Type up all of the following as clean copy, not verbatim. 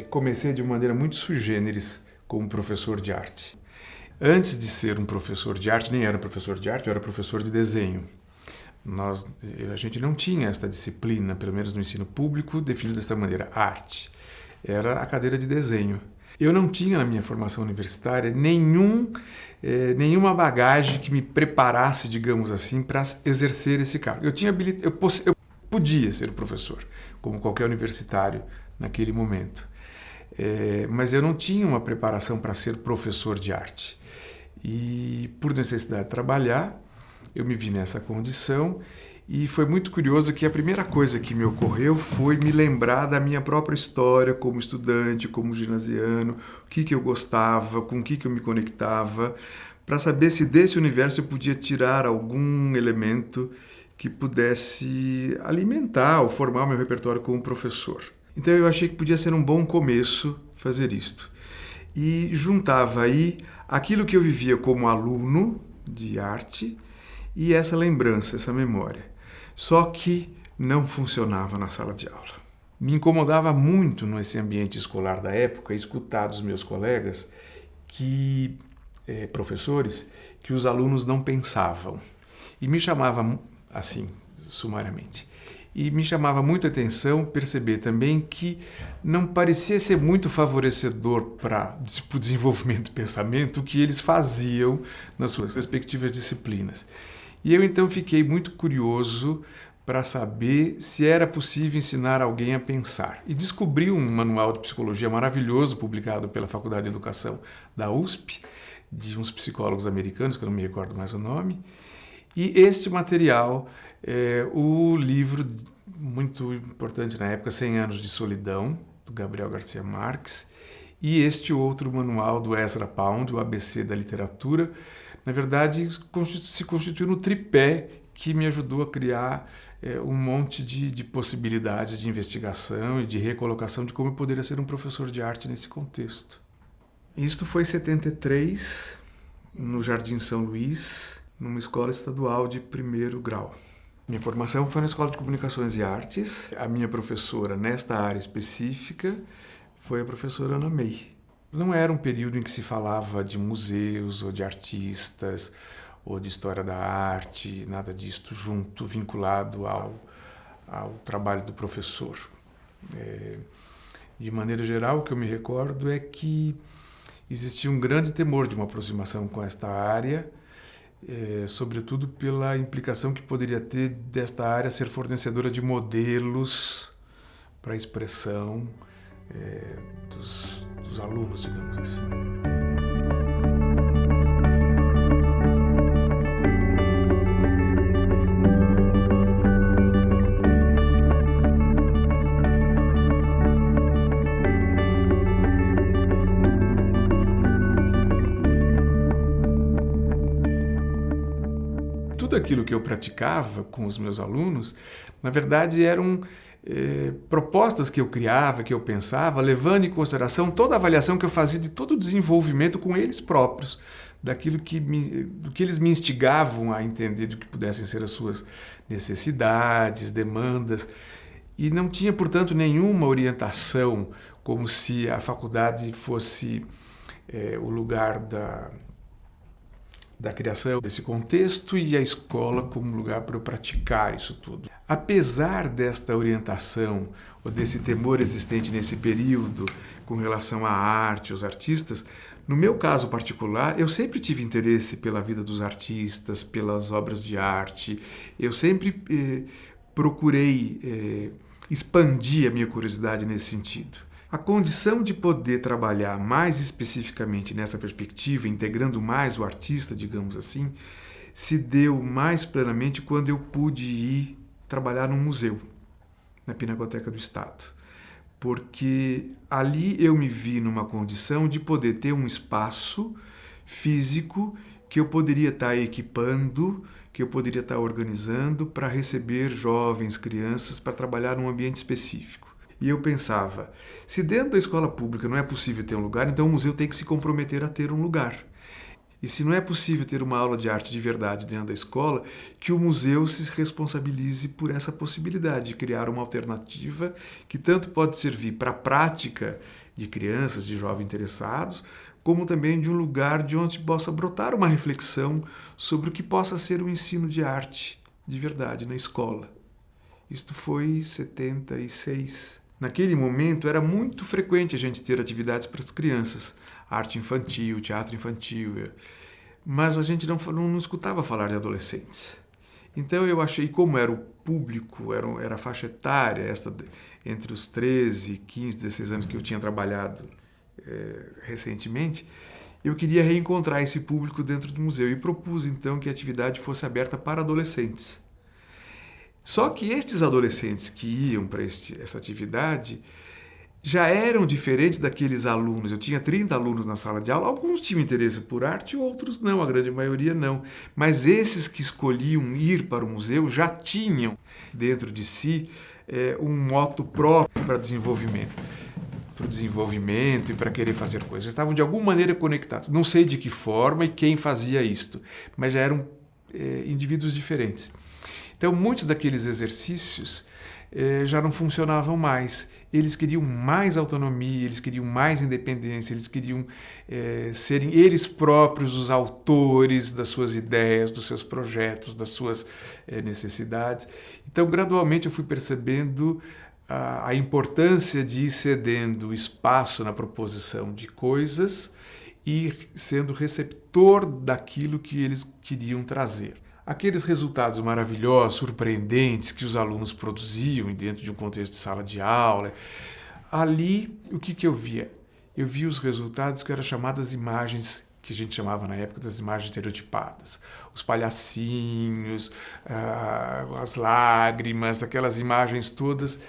comecei de maneira muito sui generis como professor de arte. Antes de ser um professor de arte, nem era professor de arte, eu era professor de desenho. A gente não tinha esta disciplina, pelo menos no ensino público, definida dessa maneira, arte. Era a cadeira de desenho. Eu não tinha na minha formação universitária nenhuma bagagem que me preparasse, digamos assim, para exercer esse cargo. Eu podia ser professor, como qualquer universitário naquele momento. Mas eu não tinha uma preparação para ser professor de arte. E por necessidade de trabalhar, eu me vi nessa condição e foi muito curioso que a primeira coisa que me ocorreu foi me lembrar da minha própria história como estudante, como ginasiano, o que eu gostava, com o que eu me conectava, para saber se desse universo eu podia tirar algum elemento que pudesse alimentar ou formar o meu repertório como professor. Então eu achei que podia ser um bom começo fazer isto. E juntava aí aquilo que eu vivia como aluno de arte e essa lembrança, essa memória. Só que não funcionava na sala de aula. Me incomodava muito nesse ambiente escolar da época escutar dos meus colegas, professores, que os alunos não pensavam. E me chamava, assim, sumariamente, e me chamava muito a atenção perceber também que não parecia ser muito favorecedor para o desenvolvimento do pensamento o que eles faziam nas suas respectivas disciplinas. E eu então fiquei muito curioso para saber se era possível ensinar alguém a pensar. E descobri um manual de psicologia maravilhoso publicado pela Faculdade de Educação da USP, de uns psicólogos americanos, que eu não me recordo mais o nome. E este material o livro muito importante na época, 100 Anos de Solidão, do Gabriel Garcia Marques, e este outro manual do Ezra Pound, o ABC da Literatura, na verdade se constituiu no tripé que me ajudou a criar um monte de possibilidades de investigação e de recolocação de como eu poderia ser um professor de arte nesse contexto. Isto foi em 73, no Jardim São Luís, numa escola estadual de primeiro grau. Minha formação foi na Escola de Comunicações e Artes. A minha professora nesta área específica foi a professora Ana May. Não era um período em que se falava de museus ou de artistas ou de história da arte, nada disto junto, vinculado ao trabalho do professor. De maneira geral, o que eu me recordo é que existia um grande temor de uma aproximação com esta área, sobretudo pela implicação que poderia ter desta área ser fornecedora de modelos para a expressão dos alunos, digamos assim. Tudo aquilo que eu praticava com os meus alunos, na verdade, eram propostas que eu criava, que eu pensava, levando em consideração toda a avaliação que eu fazia de todo o desenvolvimento com eles próprios, do que eles me instigavam a entender do que pudessem ser as suas necessidades, demandas. E não tinha, portanto, nenhuma orientação, como se a faculdade fosse o lugar da criação desse contexto e a escola como lugar para eu praticar isso tudo. Apesar desta orientação ou desse temor existente nesse período com relação à arte, aos artistas, no meu caso particular, eu sempre tive interesse pela vida dos artistas, pelas obras de arte. Eu sempre procurei expandir a minha curiosidade nesse sentido. A condição de poder trabalhar mais especificamente nessa perspectiva, integrando mais o artista, digamos assim, se deu mais plenamente quando eu pude ir trabalhar num museu, na Pinacoteca do Estado. Porque ali eu me vi numa condição de poder ter um espaço físico que eu poderia estar equipando, que eu poderia estar organizando para receber jovens, crianças, para trabalhar num ambiente específico. E eu pensava, se dentro da escola pública não é possível ter um lugar, então o museu tem que se comprometer a ter um lugar. E se não é possível ter uma aula de arte de verdade dentro da escola, que o museu se responsabilize por essa possibilidade de criar uma alternativa que tanto pode servir para a prática de crianças, de jovens interessados, como também de um lugar de onde possa brotar uma reflexão sobre o que possa ser o ensino de arte de verdade na escola. Isto foi em 76. Naquele momento era muito frequente a gente ter atividades para as crianças, arte infantil, teatro infantil, mas a gente não escutava falar de adolescentes. Então eu achei, como era o público, era a faixa etária, essa entre os 13, 15, 16 anos que eu tinha trabalhado recentemente, eu queria reencontrar esse público dentro do museu e propus então que a atividade fosse aberta para adolescentes. Só que estes adolescentes que iam para essa atividade já eram diferentes daqueles alunos. Eu tinha 30 alunos na sala de aula, alguns tinham interesse por arte, outros não, a grande maioria não. Mas esses que escolhiam ir para o museu já tinham dentro de si um moto próprio para desenvolvimento e para querer fazer coisas. Estavam de alguma maneira conectados. Não sei de que forma e quem fazia isto, mas já eram indivíduos diferentes. Então, muitos daqueles exercícios já não funcionavam mais. Eles queriam mais autonomia, eles queriam mais independência, eles queriam serem eles próprios os autores das suas ideias, dos seus projetos, das suas necessidades. Então, gradualmente, eu fui percebendo a importância de ir cedendo espaço na proposição de coisas e sendo receptor daquilo que eles queriam trazer. Aqueles resultados maravilhosos, surpreendentes que os alunos produziam dentro de um contexto de sala de aula, ali o que eu via? Eu via os resultados que eram chamadas imagens, que a gente chamava na época das imagens estereotipadas. Os palhacinhos, as lágrimas, aquelas imagens todas.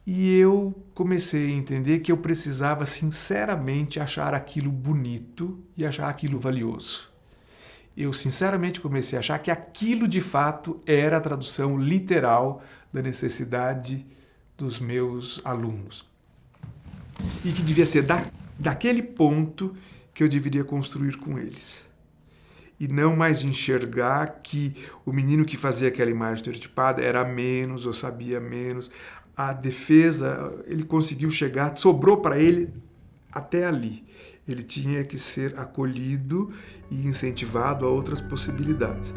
E eu comecei a entender que eu precisava sinceramente achar aquilo bonito e achar aquilo valioso. Eu sinceramente comecei a achar que aquilo de fato era a tradução literal da necessidade dos meus alunos. E que devia ser daquele ponto que eu deveria construir com eles. E não mais de enxergar que o menino que fazia aquela imagem estereotipada era menos ou sabia menos. A defesa, ele conseguiu chegar, sobrou para ele até ali. Ele tinha que ser acolhido e incentivado a outras possibilidades.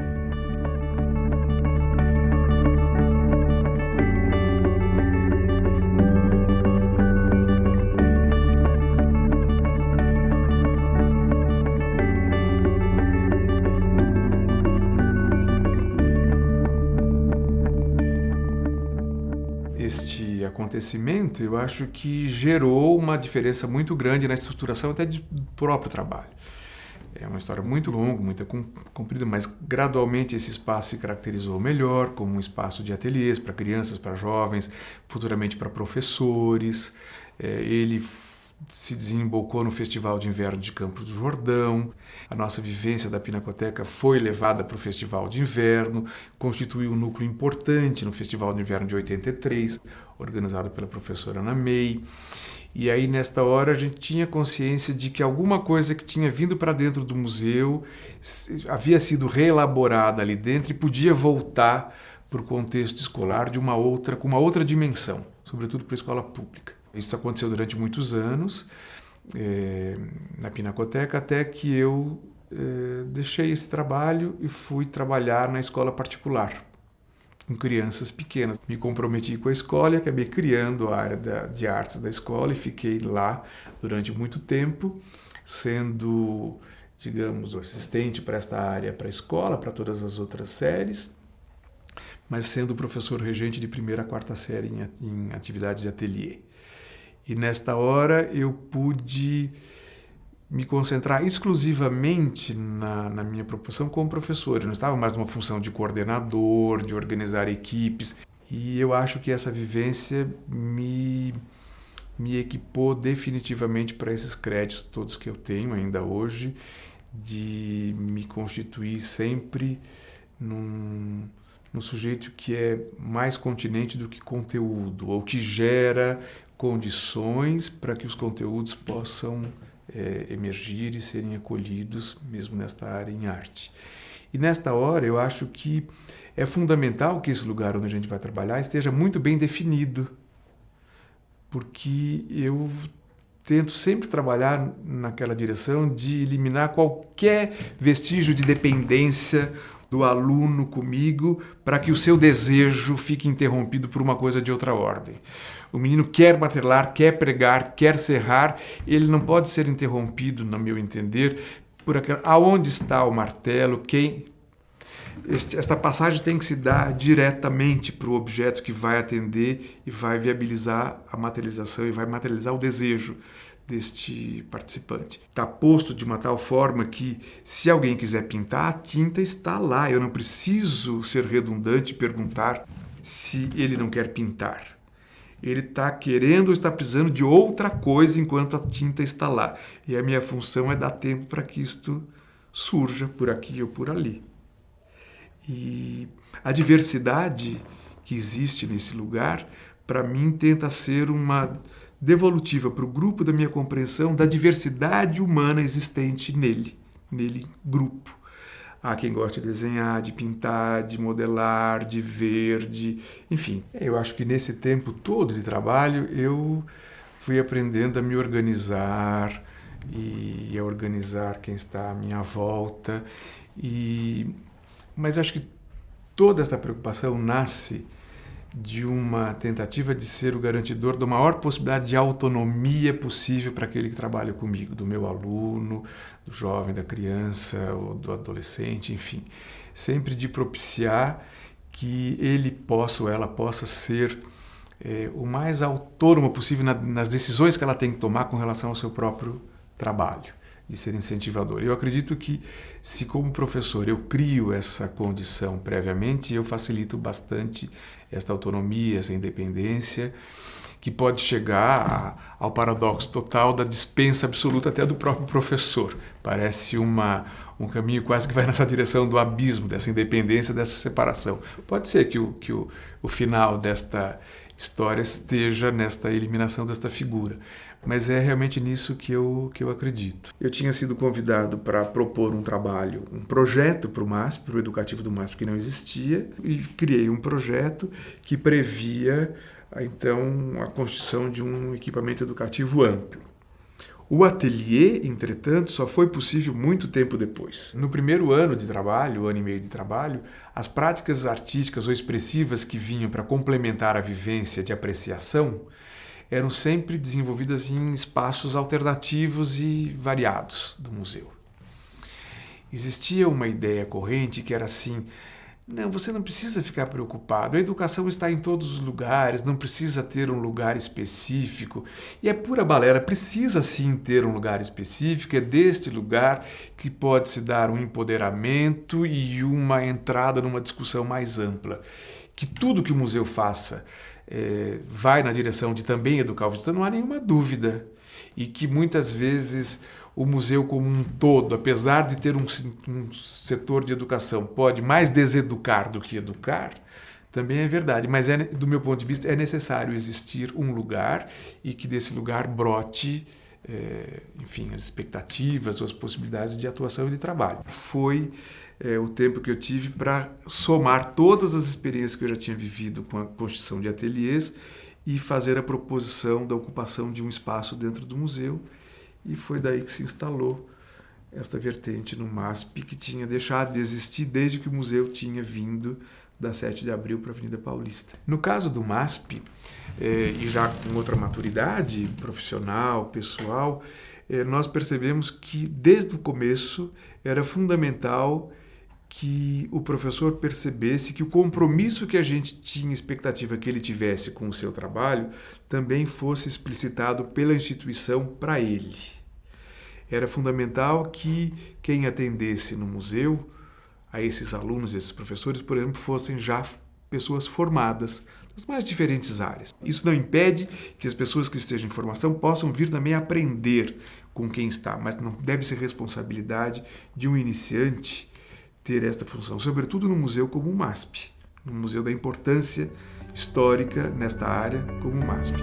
Este acontecimento, eu acho que gerou uma diferença muito grande na estruturação até do próprio trabalho. É uma história muito longa, muito comprida, mas gradualmente esse espaço se caracterizou melhor como um espaço de ateliês para crianças, para jovens, futuramente para professores. Ele se desembocou no Festival de Inverno de Campos do Jordão. A nossa vivência da Pinacoteca foi levada para o Festival de Inverno, constituiu um núcleo importante no Festival de Inverno de 83, organizado pela professora Ana May. E aí, nesta hora, a gente tinha consciência de que alguma coisa que tinha vindo para dentro do museu havia sido reelaborada ali dentro e podia voltar para o contexto escolar com uma outra dimensão, sobretudo para a escola pública. Isso aconteceu durante muitos anos na Pinacoteca, até que eu deixei esse trabalho e fui trabalhar na escola particular, com crianças pequenas. Me comprometi com a escola e acabei criando a área de artes da escola e fiquei lá durante muito tempo, sendo, digamos, o assistente para esta área, para a escola, para todas as outras séries, mas sendo professor regente de primeira a quarta série em atividades de ateliê. E nesta hora eu pude me concentrar exclusivamente na minha proporção como professor. Eu não estava mais numa função de coordenador, de organizar equipes. E eu acho que essa vivência me equipou definitivamente para esses créditos todos que eu tenho ainda hoje, de me constituir sempre num sujeito que é mais continente do que conteúdo, ou que gera condições para que os conteúdos possam emergir e serem acolhidos mesmo nesta área em arte. E nesta hora eu acho que é fundamental que esse lugar onde a gente vai trabalhar esteja muito bem definido, porque eu tento sempre trabalhar naquela direção de eliminar qualquer vestígio de dependência do aluno comigo para que o seu desejo fique interrompido por uma coisa de outra ordem. O menino quer martelar, quer pregar, quer serrar, ele não pode ser interrompido, no meu entender, por aonde está o martelo, esta passagem tem que se dar diretamente para o objeto que vai atender e vai viabilizar a materialização e vai materializar o desejo deste participante. Está posto de uma tal forma que, se alguém quiser pintar, a tinta está lá. Eu não preciso ser redundante e perguntar se ele não quer pintar. Ele está querendo ou está precisando de outra coisa enquanto a tinta está lá. E a minha função é dar tempo para que isto surja por aqui ou por ali. E a diversidade que existe nesse lugar, para mim, tenta ser uma devolutiva para o grupo da minha compreensão da diversidade humana existente nele grupo. Há quem goste de desenhar, de pintar, de modelar, de ver, enfim. Eu acho que nesse tempo todo de trabalho eu fui aprendendo a me organizar e a organizar quem está à minha volta. Mas acho que toda essa preocupação nasce de uma tentativa de ser o garantidor da maior possibilidade de autonomia possível para aquele que trabalha comigo, do meu aluno, do jovem, da criança, ou do adolescente, enfim. Sempre de propiciar que ele possa ou ela possa ser o mais autônomo possível nas decisões que ela tem que tomar com relação ao seu próprio trabalho, de ser incentivador. Eu acredito que, se como professor eu crio essa condição previamente, eu facilito bastante esta autonomia, essa independência, que pode chegar ao paradoxo total da dispensa absoluta até do próprio professor. Parece um caminho quase que vai nessa direção do abismo, dessa independência, dessa separação. Pode ser que o final desta história esteja nesta eliminação desta figura, mas é realmente nisso que eu acredito. Eu tinha sido convidado para propor um projeto para o MASP, para o educativo do MASP, que não existia, e criei um projeto que previa, então, a construção de um equipamento educativo amplo. O ateliê, entretanto, só foi possível muito tempo depois. No primeiro ano de trabalho, ano e meio de trabalho, as práticas artísticas ou expressivas que vinham para complementar a vivência de apreciação eram sempre desenvolvidas em espaços alternativos e variados do museu. Existia uma ideia corrente que era assim: não, você não precisa ficar preocupado, a educação está em todos os lugares, não precisa ter um lugar específico. E é pura balela, precisa sim ter um lugar específico, é deste lugar que pode se dar um empoderamento e uma entrada numa discussão mais ampla. Que tudo que o museu faça vai na direção de também educar o visitante, não há nenhuma dúvida. E que muitas vezes o museu como um todo, apesar de ter um setor de educação, pode mais deseducar do que educar, também é verdade. Mas, do meu ponto de vista, é necessário existir um lugar e que desse lugar brote, enfim, as expectativas ou as possibilidades de atuação e de trabalho. Foi o tempo que eu tive para somar todas as experiências que eu já tinha vivido com a construção de ateliês e fazer a proposição da ocupação de um espaço dentro do museu. E foi daí que se instalou esta vertente no MASP, que tinha deixado de existir desde que o museu tinha vindo da 7 de abril para a Avenida Paulista. No caso do MASP, e já com outra maturidade profissional, pessoal, nós percebemos que desde o começo era fundamental que o professor percebesse que o compromisso que a gente tinha expectativa que ele tivesse com o seu trabalho também fosse explicitado pela instituição para ele. Era fundamental que quem atendesse no museu, a esses alunos, esses professores, por exemplo, fossem já pessoas formadas das mais diferentes áreas. Isso não impede que as pessoas que estejam em formação possam vir também aprender com quem está, mas não deve ser responsabilidade de um iniciante ter esta função, sobretudo no museu como o MASP, no museu da importância histórica nesta área como o MASP.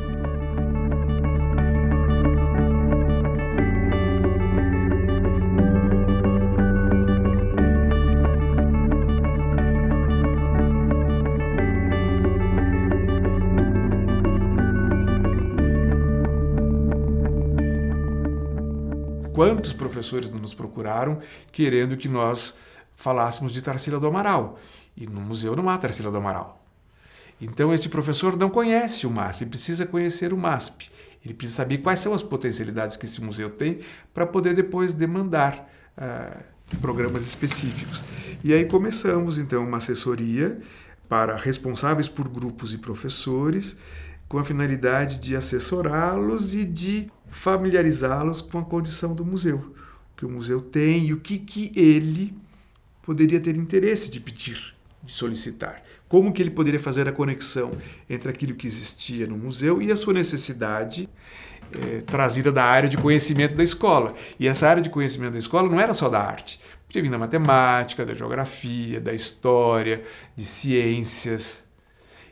Quantos professores não nos procuraram querendo que nós falássemos de Tarsila do Amaral? E no museu não há Tarsila do Amaral. Então, este professor não conhece o MASP, ele precisa conhecer o MASP. Ele precisa saber quais são as potencialidades que esse museu tem para poder depois demandar programas específicos. E aí começamos, então, uma assessoria para responsáveis por grupos e professores, com a finalidade de assessorá-los e de familiarizá-los com a condição do museu, o que o museu tem e o que ele poderia ter interesse de pedir, de solicitar. Como que ele poderia fazer a conexão entre aquilo que existia no museu e a sua necessidade trazida da área de conhecimento da escola. E essa área de conhecimento da escola não era só da arte. Podia vir da matemática, da geografia, da história, de ciências.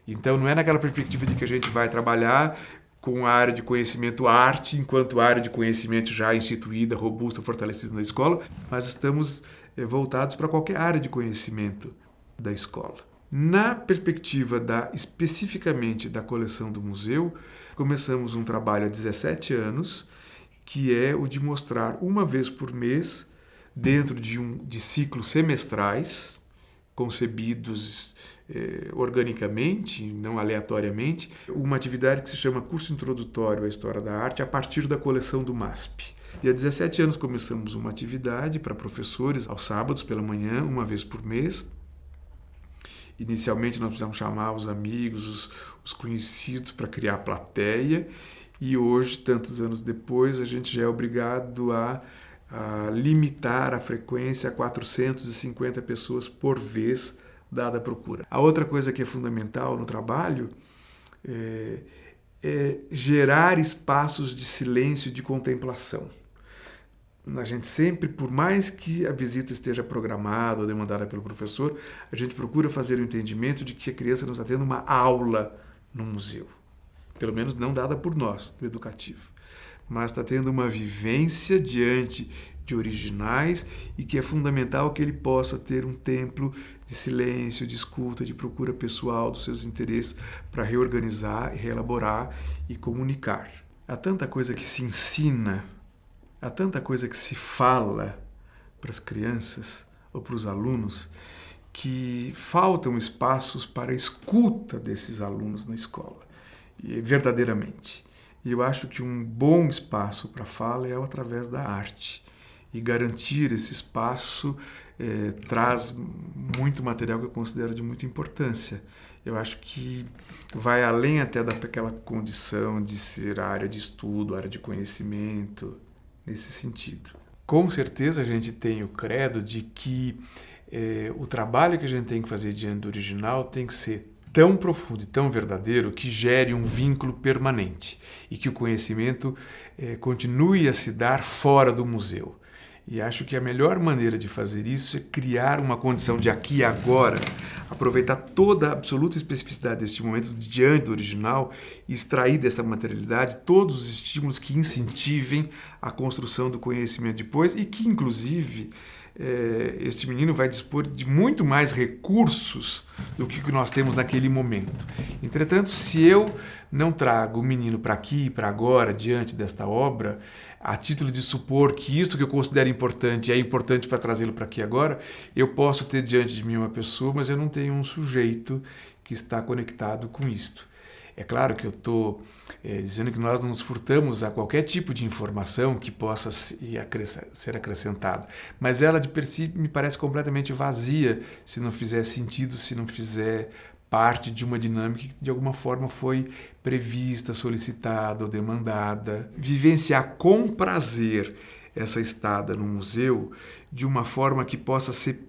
Então não é naquela perspectiva de que a gente vai trabalhar com a área de conhecimento arte, enquanto área de conhecimento já instituída, robusta, fortalecida na escola, mas estamos voltados para qualquer área de conhecimento da escola. Na perspectiva especificamente da coleção do museu, começamos um trabalho há 17 anos, que é o de mostrar uma vez por mês, dentro de ciclos semestrais, concebidos organicamente, não aleatoriamente, uma atividade que se chama Curso Introdutório à História da Arte a partir da coleção do MASP. E há 17 anos começamos uma atividade para professores aos sábados pela manhã, uma vez por mês. Inicialmente nós precisamos chamar os amigos, os conhecidos para criar a plateia, e hoje, tantos anos depois, a gente já é obrigado a limitar a frequência a 450 pessoas por vez, dada a procura. A outra coisa que é fundamental no trabalho é gerar espaços de silêncio e de contemplação. A gente sempre, por mais que a visita esteja programada ou demandada pelo professor, a gente procura fazer o entendimento de que a criança não está tendo uma aula no museu. Pelo menos não dada por nós, do educativo. Mas está tendo uma vivência diante de originais e que é fundamental que ele possa ter um templo de silêncio, de escuta, de procura pessoal dos seus interesses para reorganizar, reelaborar e comunicar. Há tanta coisa que se ensina, há tanta coisa que se fala para as crianças ou para os alunos que faltam espaços para a escuta desses alunos na escola, verdadeiramente. E eu acho que um bom espaço para a fala é através da arte. E garantir esse espaço traz muito material que eu considero de muita importância. Eu acho que vai além até daquela condição de ser área de estudo, área de conhecimento, nesse sentido. Com certeza a gente tem o credo de que o trabalho que a gente tem que fazer diante do original tem que ser tão profundo e tão verdadeiro que gere um vínculo permanente e que o conhecimento continue a se dar fora do museu. E acho que a melhor maneira de fazer isso é criar uma condição de aqui e agora, aproveitar toda a absoluta especificidade deste momento diante do original e extrair dessa materialidade todos os estímulos que incentivem a construção do conhecimento depois e que, inclusive, este menino vai dispor de muito mais recursos do que nós temos naquele momento. Entretanto, se eu não trago o menino para aqui e para agora, diante desta obra, a título de supor que isso que eu considero importante é importante para trazê-lo para aqui e agora, eu posso ter diante de mim uma pessoa, mas eu não tenho um sujeito que está conectado com isto. É claro que eu estou dizendo que nós não nos furtamos a qualquer tipo de informação que possa ser acrescentada, mas ela de per si me parece completamente vazia se não fizer sentido, se não fizer parte de uma dinâmica que de alguma forma foi prevista, solicitada ou demandada. Vivenciar com prazer essa estada no museu de uma forma que possa ser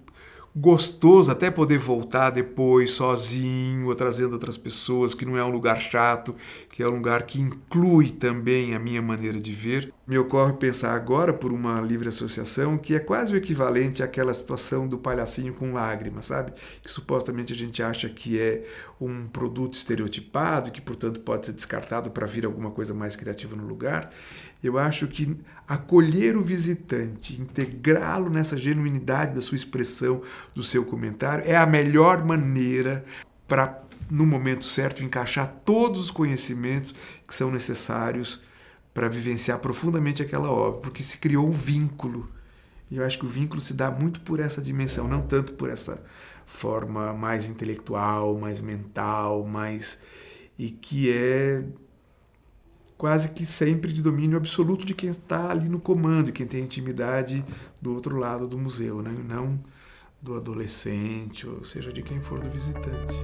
gostoso até poder voltar depois sozinho ou trazendo outras pessoas, que não é um lugar chato, que é um lugar que inclui também a minha maneira de ver. Me ocorre pensar agora, por uma livre associação, que é quase o equivalente àquela situação do palhacinho com lágrimas, sabe? Que supostamente a gente acha que é um produto estereotipado, que portanto pode ser descartado para vir alguma coisa mais criativa no lugar. Eu acho que acolher o visitante, integrá-lo nessa genuinidade da sua expressão, do seu comentário, é a melhor maneira para, no momento certo, encaixar todos os conhecimentos que são necessários para vivenciar profundamente aquela obra, porque se criou um vínculo. E eu acho que o vínculo se dá muito por essa dimensão, não tanto por essa forma mais intelectual, mais mental, e que é quase que sempre de domínio absoluto de quem está ali no comando, quem tem intimidade do outro lado do museu, né? Não do adolescente, ou seja, de quem for do visitante.